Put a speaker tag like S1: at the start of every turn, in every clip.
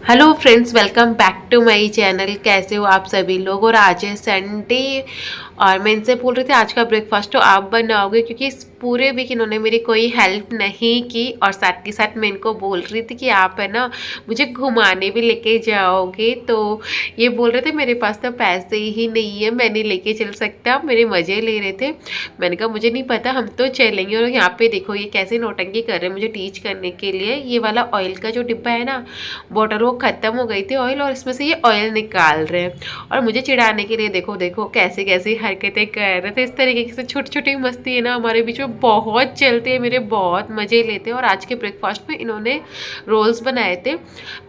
S1: Hello friends, welcome back to my channel. कैसे हो आप सभी लोग। और आज है संडे और मैं इनसे बोल रही थी आज का ब्रेकफास्ट तो आप बनाओगे, क्योंकि इस पूरे वीक इन्होंने मेरी कोई हेल्प नहीं की। और साथ के साथ मैं इनको बोल रही थी कि आप है ना मुझे घुमाने भी लेके जाओगे, तो ये बोल रहे थे मेरे पास तो पैसे ही नहीं है, मैं नहीं लेके चल सकता। मेरे मज़े ले रहे थे। मैंने कहा मुझे नहीं पता, हम तो चलेंगे। और यहाँ पे देखो ये कैसे नौटंकी कर रहे हैं मुझे टीच करने के लिए। ये वाला ऑयल का जो डिब्बा है ना बॉटल, वो ख़त्म हो गई थी ऑयल, और इसमें से ये ऑयल निकाल रहे हैं और मुझे चिढ़ाने के लिए देखो देखो कैसे कैसे हरकतें कर रहे थे। इस तरीके से छोटी छोटी मस्ती है ना हमारे बीच में बहुत चलती है, मेरे बहुत मज़े लेते हैं। और आज के ब्रेकफास्ट में इन्होंने रोल्स बनाए थे।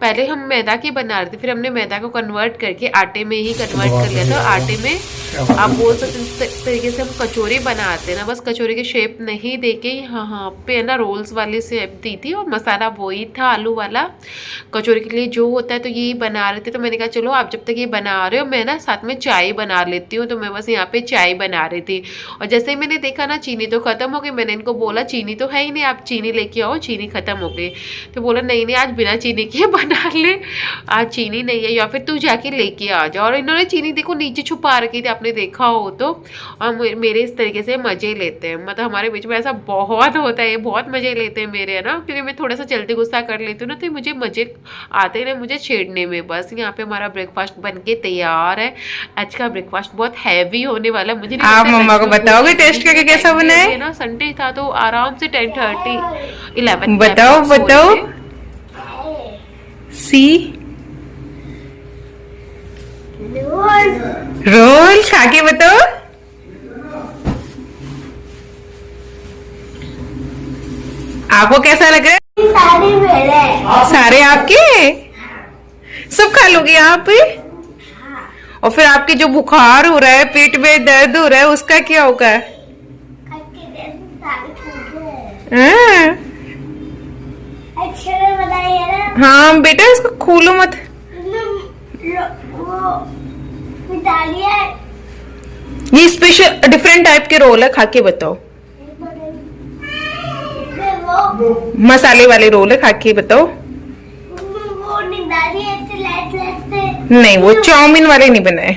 S1: पहले हम मैदा के बना रहे थे, फिर हमने मैदा को कन्वर्ट करके आटे में ही कन्वर्ट कर लिया था। आटे में आप बोल सकते इस तरीके से हम कचौरी बनाते हैं ना, बस कचौरी की शेप नहीं दे के यहाँ पे है ना रोल्स वाली शेप दी थी। और मसाला वही था आलू वाला कचौरी के लिए जो होता है, तो यही बना रहे थे। तो मैंने कहा चलो आप जब तक ये बना रहे हो मैं ना साथ में चाय बना लेती हूँ। तो मैं बस यहाँ पे चाय बना रही थी। और जैसे ही मैंने देखा ना चीनी तो ख़त्म हो गई, मैंने इनको बोला चीनी तो है ही नहीं, आप चीनी लेके आओ, चीनी ख़त्म हो गई। तो बोला नहीं नहीं आज बिना चीनी के बना ले, आज चीनी नहीं है, या फिर तू जाके लेके आ जाओ। और इन्होंने चीनी देखो नीचे छुपा रखी थी, आपने देखा हो तो। और मेरे इस तरीके से मज़े लेते हैं, मतलब हमारे बीच में ऐसा बहुत होता है, बहुत मज़े लेते हैं मेरे, है ना। क्योंकि मैं थोड़ा सा जल्दी गुस्सा कर लेती हूँ ना, तो मुझे मज़े आते हैं मुझे छेड़ने में। बस यहाँ पे हमारा ब्रेकफास्ट बन के तैयार है। आज का ब्रेकफास्ट बहुत हैवी होने वाला है। मुझे नहीं
S2: आप
S1: पता
S2: मम्मा को बताओगे टेस्ट करके कैसा बना है
S1: ना। संडे था तो आराम से 10:30 11
S2: बताओ बताओ। सी रोल खा के बताओ। आपको कैसा लग रहा है?
S3: सारे मेरे।
S2: सारे आपके सब खा लोगे आप? और फिर आपके जो बुखार हो रहा है, पेट में दर्द हो रहा है, उसका क्या होगा? हाँ
S3: अच्छा बताइए ना।
S2: हाँ बेटा इसको खोलो मत।
S3: वो मिठाइयाँ
S2: ये स्पेशल डिफरेंट टाइप के रोल है, खा के बताओ।
S3: वो
S2: मसाले वाले रोल है, खा के बताओ।
S3: निदाली ऐसे लाइट से
S2: नहीं वो चाउमीन वाले नहीं बनाए।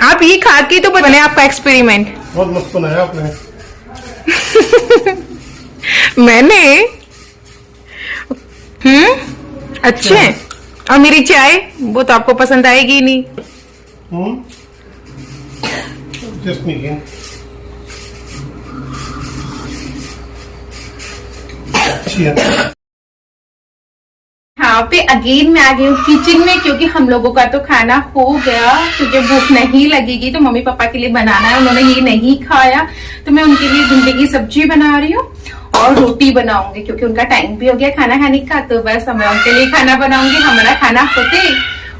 S2: आप ये खा के तो बने आपका एक्सपेरिमेंट।
S4: बहुत मस्त बनाया आपने।
S2: मैंने अच्छे। और मेरी चाय वो तो आपको पसंद आएगी ही नहीं।
S4: जस्ट नहीं अच्छी है।
S2: हाँ पे अगेन मैं आ गई हूँ किचन में, क्योंकि हम लोगों का तो खाना हो गया। क्योंकि भूख नहीं लगेगी तो मम्मी पापा के लिए बनाना है, उन्होंने ये नहीं खाया तो मैं उनके लिए भिंडी की सब्जी बना रही हूँ और रोटी बनाऊंगी, क्योंकि उनका टाइम भी हो गया खाना खाने का। तो बस मैं उनके लिए खाना बनाऊंगी, हमारा खाना होते।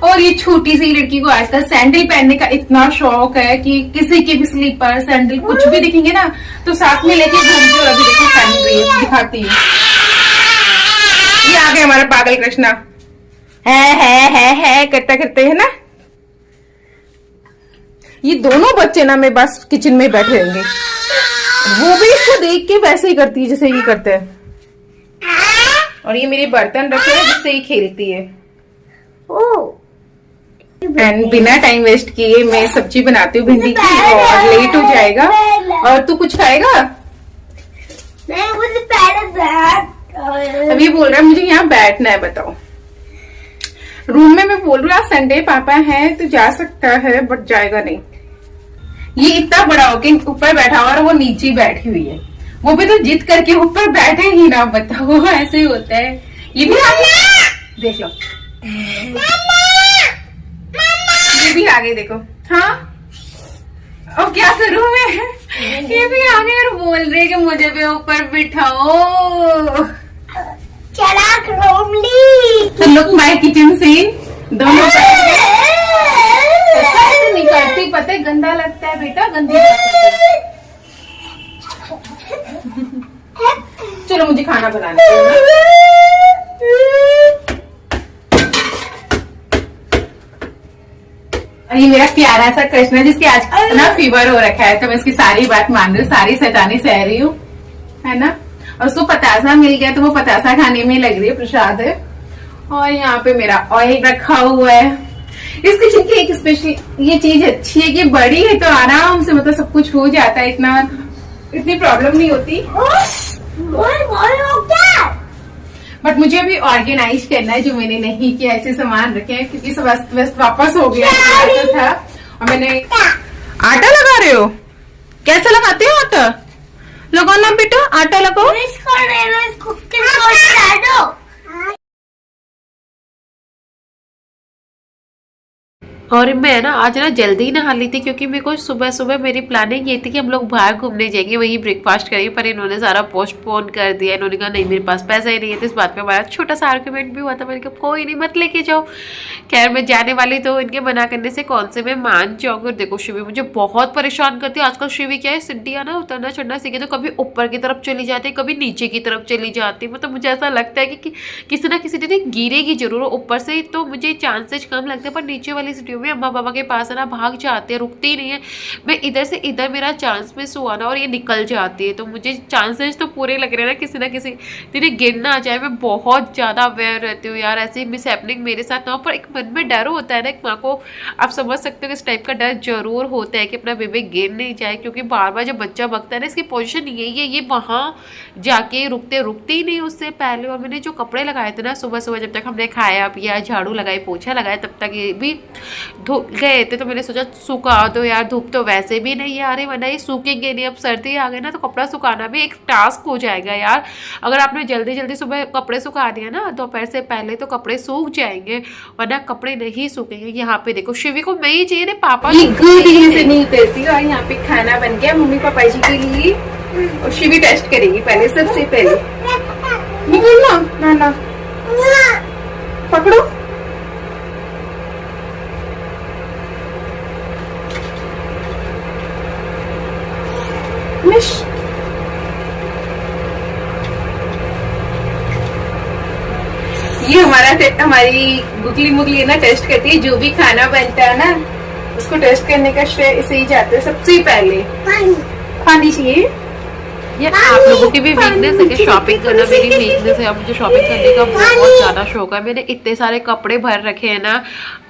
S2: और ये छोटी सी लड़की को आजकल सैंडल पहनने का इतना शौक है कि किसी के भी स्लीपर सैंडल कुछ भी दिखेंगे ना तो साथ में लेके घूमती। और अभी देखो पहन रही है, दिखाती है। ये आ गए हमारा पागल कृष्णा। है करता करते है ना। ये दोनों बच्चे ना मैं बस किचन में बैठे रहेंगे। वो भी इसको देख के वैसे ही करती है जैसे ये करते हैं। और ये मेरे बर्तन रखे हैं जिससे ये खेलती है। एंड बिना टाइम वेस्ट किए मैं सब्जी बनाती हूँ भिंडी की, और लेट हो जाएगा। और तू कुछ खाएगा?
S3: नहीं मुझे पहले
S2: अभी बोल रहा है मुझे यहाँ बैठना है। बताओ रूम में मैं बोल रही हूँ संडे पापा है तो जा सकता है, बट जाएगा नहीं। ये इतना बड़ा होके ऊपर बैठा हुआ और वो नीचे बैठी हुई है। वो भी तो जिद करके ऊपर बैठे ही ना। बताओ ऐसे ही होता है। ये भी आगे देख लो, ये भी आगे देखो। हाँ और क्या करूं मैं? ये भी आगे और बोल रहे कि मुझे भी ऊपर बिठाओ।
S3: चलाक रोमली।
S2: तो लुक माय किचन सीन। दोनों ऐसे नहीं करती, पता है गंदा लगता है बेटा, गंदी लगती है। चलो मुझे खाना बनाना है। और ये मेरा प्यारा सा कृष्णा जिसके आज ना फीवर हो रखा है, तो मैं इसकी सारी बात मान रही हूँ, सारी शैतानी सह रही हूँ, है ना। और उसको पतासा मिल गया तो वो पतासा खाने में लग रही है, प्रसाद है। और यहाँ पे मेरा ऑयल रखा हुआ है। इस किचन की एक स्पेशल ये चीज अच्छी है कि बड़ी है तो आराम से मतलब सब कुछ हो जाता है, इतनी प्रॉब्लम नहीं होती। बट मुझे अभी ऑर्गेनाइज करना है जो मैंने नहीं किया, ऐसे सामान रखे हैं क्योंकि सब अस्त व्यस्त वापस हो गया तो था। और मैंने आटा लगा रहे हो, कैसे लगाते हो आटा? लगाओ ना बेटा, आटा लगाओ।
S1: और मैं ना आज ना जल्दी नहा ली थी क्योंकि मेरे को सुबह सुबह मेरी प्लानिंग ये थी कि हम लोग बाहर घूमने जाएंगे, वहीं ब्रेकफास्ट करेंगे, पर इन्होंने सारा पोस्टपोन कर दिया। इन्होंने कहा नहीं मेरे पास पैसा ही नहीं है, तो इस बात पे हमारा छोटा सा आर्ग्यूमेंट भी हुआ था। मैंने कहा कोई नहीं, मत लेके जाओ। खैर मैं जाने वाली तो इनके मना करने से कौन से मैं मान जाऊँगी। और देखो शिवी मुझे बहुत परेशान करती है आजकल। शिवी क्या है, सीढ़ियाँ ना उतरना चढ़ना सीखे तो कभी ऊपर की तरफ चली जाती है, कभी नीचे की तरफ चली जाती है। मतलब मुझे ऐसा लगता है कि किसी ना किसी दिन गिरेगी जरूर। ऊपर से तो मुझे चांसेस कम लगते हैं, पर नीचे वाली सीढ़ियों में अम्मा पापा के पास है ना भाग जाती है, रुकती नहीं है। मैं इधर से इधर मेरा चांस मिस हुआ ना और ये निकल जाती है, तो मुझे चांसेस तो पूरे लग रहे हैं ना किसी ना किसी दिन गिर ना जाए। मैं बहुत ज़्यादा अवेयर रहती हूँ यार, ऐसी मिस हैपनिंग मेरे साथ ना हो। पर एक मन में डर होता है ना एक माँ को, आप समझ सकते हो कि इस टाइप का डर जरूर होता है कि अपना बेबी गिर नहीं जाए। क्योंकि बार बार जब बच्चा बकता है ना, इसकी पोजीशन यही है, ये वहाँ जाके रुकते ही नहीं उससे पहले। और मैंने जो कपड़े लगाए थे ना सुबह सुबह जब तक हमने खाया पिया, झाड़ू लगाई, पोछा लगाया, तब तक ये भी धुल गए थे। तो मैंने सोचा सुखा दो यार, धूप तो वैसे भी नहीं आ रही, वरना ये सूखेंगे नहीं। अब सर्दी आ गई ना तो कपड़ा सुखाना भी एक टास्क हो जाएगा यार। अगर आपने जल्दी जल्दी सुबह कपड़े सुखा दिया ना दोपहर से पहले तो कपड़े सूख जाएंगे, वरना कपड़े नहीं सूखेंगे। यहाँ पे देखो शिवी को मैं ही चाहिए ना, पापा
S2: से नहीं उतरती। और यहाँ पे खाना बन गया मम्मी पापा जी के लिए, और शिवी टेस्ट करेगी पहले, सबसे पहले। ना पकड़ो। ये हमारी गुगली मुगली ना टेस्ट करती है, जो भी खाना बनता है ना उसको टेस्ट करने का श्रेय इसे ही जाता है सबसे पहले। पानी चाहिए
S1: यार, आप लोगों की भी वीकनेस है कि शॉपिंग करना मेरी वीकनेस है। अब मुझे शॉपिंग करने का बहुत ज़्यादा शौक है। मैंने इतने सारे कपड़े भर रखे हैं ना,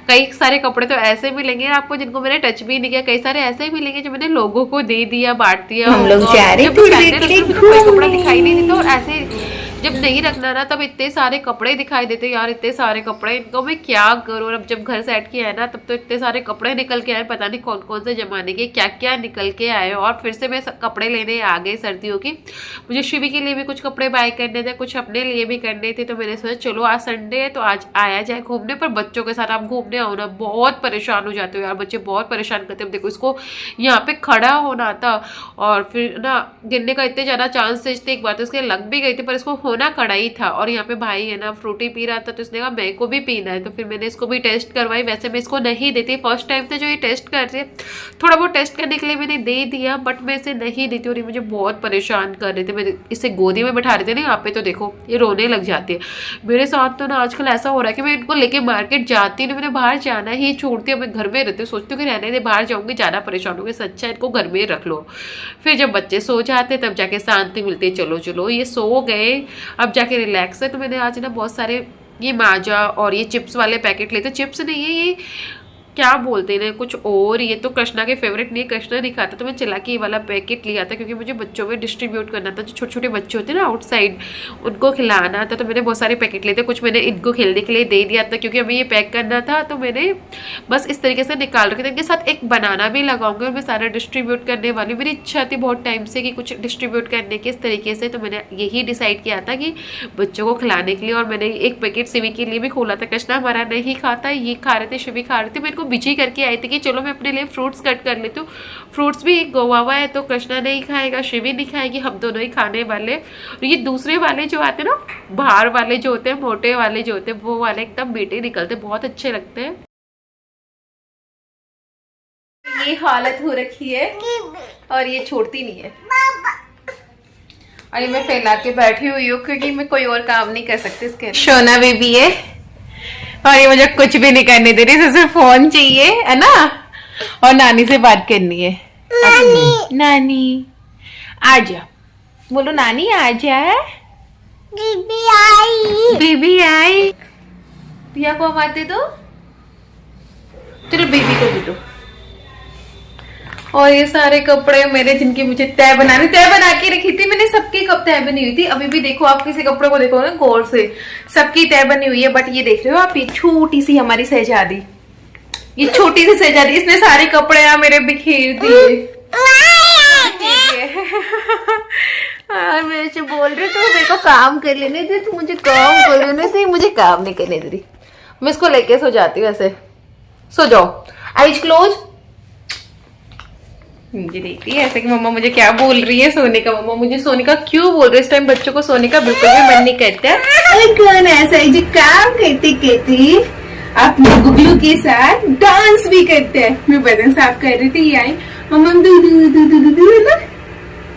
S1: कई सारे कपड़े तो ऐसे मिलेंगे आपको जिनको मैंने टच भी नहीं किया, कई सारे ऐसे ही मिलेंगे जो मैंने लोगों को दे दिया, बांट दिया।
S2: हम लोग जा रहे
S1: कोई कपड़ा दिखाई नहीं देता, और ऐसे जब नहीं रखना ना तब इतने सारे कपड़े दिखाई देते यार, इतने सारे कपड़े, इनको मैं क्या करूँ। अब जब घर सेट किया है ना तब तो इतने सारे कपड़े निकल के आए, पता नहीं कौन कौन से जमाने के क्या क्या निकल के आए। और फिर से मैं कपड़े लेने आ गई सर्दियों की। मुझे शिवी के लिए भी कुछ कपड़े बाय करने थे, कुछ अपने लिए भी करने थे। तो मैंने सोचा चलो आज संडे है तो आज आया जाए घूमने। पर बच्चों के साथ आप घूमने आओ ना बहुत परेशान हो जाते हो यार, बच्चे बहुत परेशान करते हैं। देखो इसको यहाँ पे खड़ा होना था और फिर ना गिरने का इतने ज़्यादा चांसेस थे। एक बार तो इसके लग भी गई थी, पर इसको होना खड़ा ही था। और यहाँ पे भाई है ना फ्रूटी पी रहा था, तो इसने कहा मेरे को भी पीना है, तो फिर मैंने इसको भी टेस्ट करवाई। वैसे मैं इसको नहीं देती, फर्स्ट टाइम था जो ये टेस्ट कर रही है, थोड़ा बहुत टेस्ट करने के लिए मैंने दे दिया, बट मैं इसे नहीं देती। और ये मुझे बहुत परेशान कर रहे थे। मैं इसे गोदी में बैठा रहे थे ना यहाँ पे, तो देखो ये रोने लग जाती है। मेरे साथ तो ना आजकल ऐसा हो रहा है कि मैं इनको लेके मार्केट जाती नहीं, मैंने बाहर जाना ही छोड़ती हूँ। मैं घर में रहती हूँ, सोचती हूँ कि रहने दे, बाहर जाऊँगी ज़्यादा परेशान होंगे, अच्छा इनको घर में रख लो। फिर जब बच्चे सो जाते तब जाके शांति मिलती है। चलो चलो ये सो गए, अब जाके रिलैक्स है। तो मैंने आज ना बहुत सारे ये माजा और ये चिप्स वाले पैकेट लेते, चिप्स नहीं है ये क्या बोलते हैं कुछ और, ये तो कृष्णा के फेवरेट नहीं है, कृष्णा नहीं खाता, तो मैं चला के ये वाला पैकेट लिया था क्योंकि मुझे बच्चों में डिस्ट्रीब्यूट करना था। जो छोटे छोटे बच्चे होते हैं ना आउटसाइड, उनको खिलाना था। तो मैंने बहुत सारे पैकेट लिए थे, कुछ मैंने इनको खेलने के लिए दे दिया था क्योंकि हमें ये पैक करना था। तो मैंने बस इस तरीके से निकाल रखे थे। इनके साथ एक बनाना भी लगाऊंगी और मैं सारा डिस्ट्रीब्यूट करने वाली हूँ। मेरी इच्छा थी बहुत टाइम से कि कुछ डिस्ट्रीब्यूट करने के इस तरीके से, तो मैंने यही डिसाइड किया था कि बच्चों को खिलाने के लिए। और मैंने एक पैकेट शिवी के लिए भी खोला था, कृष्णा हमारा नहीं खाता, ये खा रहे थे, शिवी खा रहे थे। मैं इनको बिजी करके आई थी कि चलो मैं अपने लिए फ्रूट्स कट कर लेती हूँ। फ्रूट्स भी गोवावा है तो कृष्णा नहीं खाएगा, शिवी नहीं खाएगी, हम दोनों ही खाने वाले। और ये दूसरे वाले जो आते हैं ना, बाहर वाले जो होते हैं, मोटे वाले जो होते हैं, वो वाले एकदम मीठे निकलते, बहुत अच्छे लगते हैं।
S2: ये हालत हो रखी है और ये छोड़ती नहीं है, और ये मैं फैला के बैठी हुई हूँ क्योंकि मैं कोई और काम नहीं कर सकती इसके। सोना बेबी है और ये मुझे कुछ भी नहीं करने दे रही, सिर्फ फोन चाहिए है ना, और नानी से बात करनी है। नानी आजा, बोलो नानी आजा।
S3: बीबी आई।
S2: बेबी आई।
S1: पिया को आवाज दे दो। चलो बेबी को दे दो। और ये सारे कपड़े मेरे जिनकी मुझे तय बना के रखी थी मैंने, सबकी कब तय बनी हुई थी। अभी भी देखो, आप किसी कपड़े को देखो ना गौर से, सबकी तय बनी हुई है। बट ये देख रहे हो आप, ये छोटी सी हमारी शहजादी, ये छोटी सी शहजादी, इसने सारे कपड़े यहाँ मेरे बिखेर दिए। और मेरे से बोल रही तू मेरे को काम कर लेने दे, तू मुझे काम कर लेने दे, मुझे काम नहीं करने दे रही। मैं इसको लेके सो जाती हूँ। ऐसे सो जाओ, आईज क्लोज। मुझे देखती है ऐसे कि मम्मा मुझे क्या बोल रही है, सोने का। मम्मा मुझे सोने का क्यों बोल रही है? इस टाइम बच्चों को सोने का बिल्कुल भी मन नहीं करता है।
S2: अरे कौन ऐसा है जो काम करते करते अपने गुगलू के साथ डांस भी करते हैं। मैं बदन साफ कर रही थी, आई मम्मा दूध ना,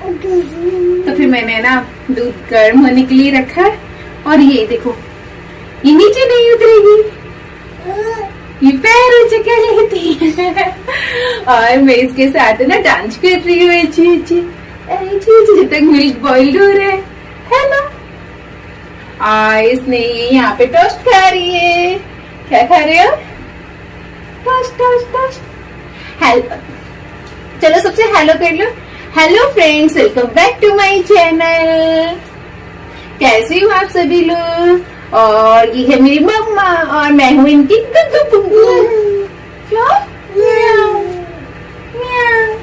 S2: तो फिर मैंने ना दूध गर्म होने के लिए रखा है। और ये देखो, ये नीचे नहीं उतरेगी, ये पैर ऊंचे कर लेती है। और मैं इसके साथ ना डांस कर रही हूँ, जब तक मिल्क बॉइल्ड हो रहा है ना। इसने यहाँ पे टोस्ट खा रही है। क्या खा रहे हो? Toast toast toast. हेलो, चलो सबसे हेलो कर लो। Hello friends, welcome back to my channel. कैसे हो आप सभी लोग? और ये है मेरी मम्मा और मैं हूँ इनकी गुड्डू पुग्गू। क्या? म्याऊ म्याऊ।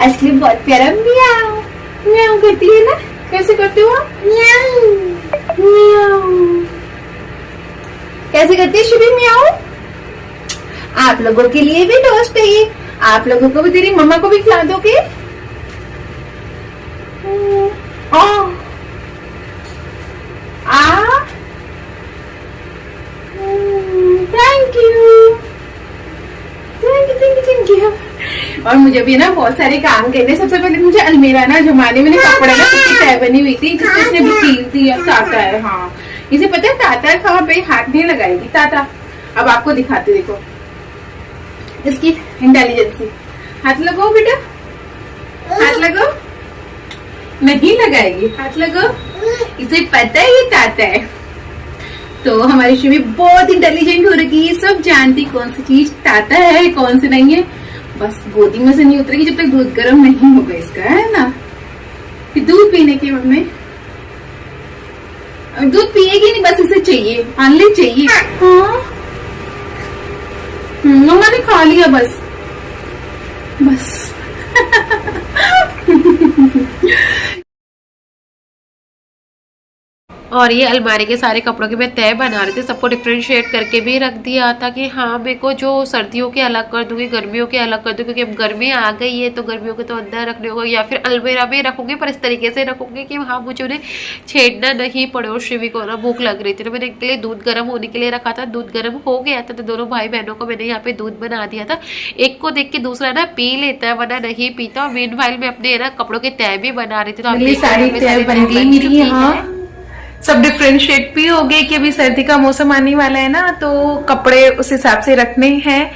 S2: असली बहुत प्यारा म्याऊ म्याऊ करती है ना। कैसे करते हो? म्याऊ म्याऊ। कैसे करती है शुभी म्याऊ? आप लोगों के लिए भी टोस्ट है ये, आप लोगों को भी, तेरी मम्मा को भी खिला दोगे? Thank you thank you. और मुझे भी ना बहुत सारे काम करने। सबसे पहले मुझे अलमीरा ना जमाने में कपड़े ना सबकी तय बनी हुई थी, जिसमें इसने बिखीर दी। अब ताता है, हाँ इसे पता है ताता है कहाँ पे, हाथ नहीं लगाएगी ताता। अब आपको दिखाते, देखो इसकी इंटेलिजेंसी। हाथ लगाओ बेटा, हाथ लगाओ। नहीं लगाएगी, हाथ लगाओ। इसे पता है ये ताता है। तो हमारी शिवी बहुत इंटेलिजेंट हो रही है, सब जानती कौन सी चीज ताता है कौन सी नहीं है। बस गोदी में से नहीं उतरेगी जब तक दूध गर्म नहीं होगा इसका, है ना। फिर दूध पीने के बाद में दूध पिएगी नहीं, बस इसे चाहिए, ऑनली चाहिए। हाँ मम्मा ने खा लिया बस बस।
S1: और ये अलमारी के सारे कपड़ों की मैं तय बना रही थी, सबको डिफ्रेंशिएट करके भी रख दिया था कि हाँ मेरे को जो सर्दियों के अलग कर दूंगी, गर्मियों के अलग कर दूंगी, क्योंकि अब गर्मी आ गई है तो गर्मियों के तो अंदर रखने होगा, या फिर अलमीरा में रखूंगी, पर इस तरीके से रखूंगी कि हाँ मुझे उन्हें छेड़ना नहीं पड़े। और शिवी को ना भूख लग रही थी, तो मैंने इनके लिए दूध गर्म होने के लिए रखा था। दूध गर्म हो गया था तो दोनों भाई बहनों को मैंने यहाँ पे दूध बना दिया था। एक को देख के दूसरा ना पी लेता है, वरना नहीं पीता। और मीनवाइल में अपने ना कपड़ों के तय भी बना रही थी, तो
S2: सब डिफ्रेंशिएट भी हो गए कि अभी सर्दी का मौसम आने वाला है ना, तो कपड़े उस हिसाब से रखने हैं।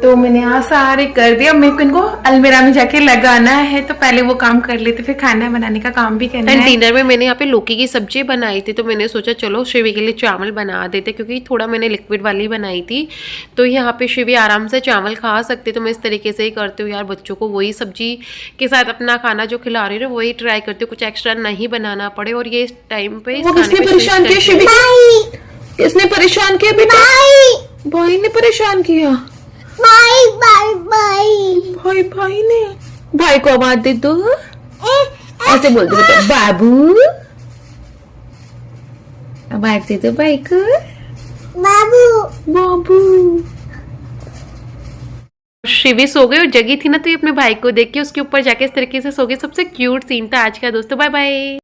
S2: तो मैंने यहाँ सारे कर दिया। मेरे को इनको अलमीरा में जाके लगाना है, तो पहले वो काम कर लेते, फिर खाना बनाने का काम भी करना है।
S1: डिनर में मैंने यहाँ पे लौकी की सब्जी बनाई थी, तो मैंने सोचा चलो शिवी के लिए चावल बना देते, क्योंकि थोड़ा मैंने लिक्विड वाली बनाई थी, तो यहाँ पे शिवी आराम से चावल खा सकते। तो मैं इस तरीके से ही करती हूँ यार, बच्चों को वही सब्जी के साथ अपना खाना जो खिला रही हूँ वही ट्राई करती हूँ, कुछ एक्स्ट्रा नहीं बनाना पड़े। और ये इस टाइम पे
S2: परेशान किया शिवी, किसने परेशान किया बेटा? भाई ने परेशान किया।
S3: Bye bye bye.
S2: भाई भाई ने, भाई को आवाज दे दो, ऐसे बोल दो बेटा, बाबू आवाज दे दो भाई को,
S3: बाबू
S2: बाबू।
S1: शिवी सो गई और जगी थी ना, तो ये अपने भाई को देख के उसके ऊपर जाके इस तरीके से सो गई। सबसे क्यूट सीन था आज का दोस्तों। Bye bye.